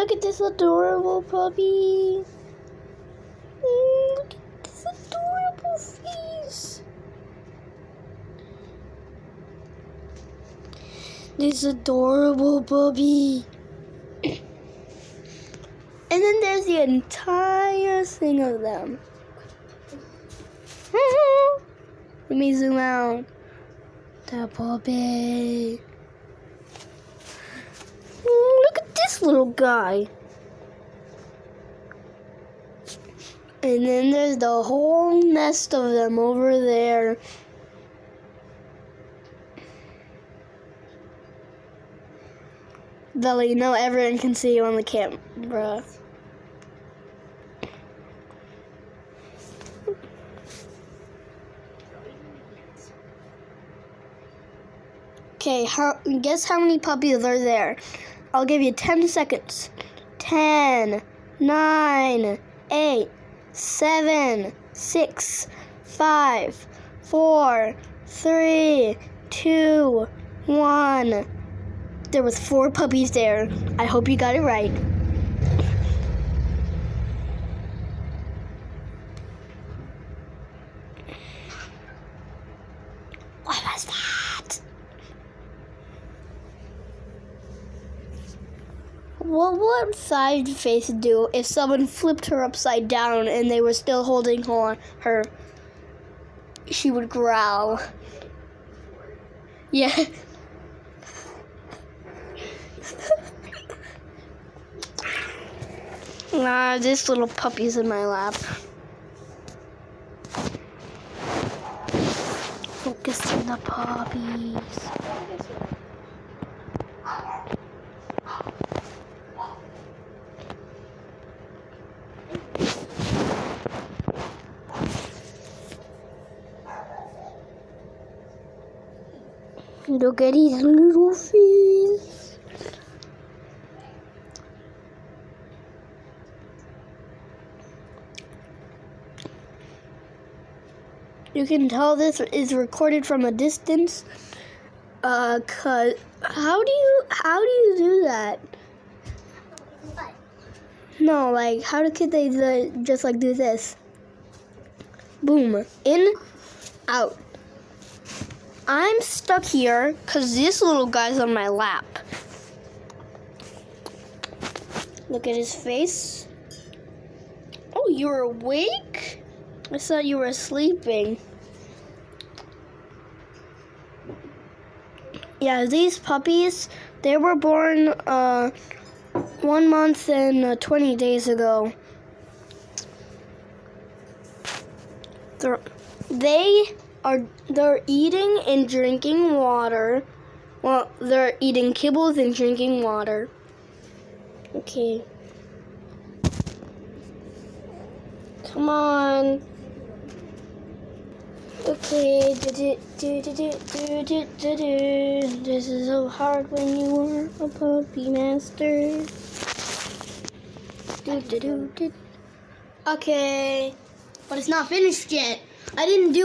look at this adorable puppy. Look at this adorable face. This adorable puppy. And then there's the entire thing of them. Let me zoom out. The puppy. Look at this little guy. And then there's the whole nest of them over there. Belly, now everyone can see you on the camera. Okay, guess how many puppies are there? I'll give you 10 seconds. 10, 9, 8, 7, 6, 5, 4, 3, 2, 1. There was 4 puppies there. I hope you got it right. What was that? What would side face do if someone flipped her upside down and they were still holding her? She would growl. Yeah. This little puppy's in my lap. Focus on the puppies. Look at his little face. You can tell this is recorded from a distance. Cause how do you do that? What? No, like how could they just like do this? Boom, in, out. I'm stuck here because this little guy's on my lap. Look at his face. Oh, you're awake? I thought you were sleeping. Yeah, these puppies, they were born 1 month and 20 days ago. They're eating and drinking water. Well, they're eating kibbles and drinking water. Okay. Come on. Okay. This is so hard when you are a puppy master. Okay. But it's not finished yet. I didn't do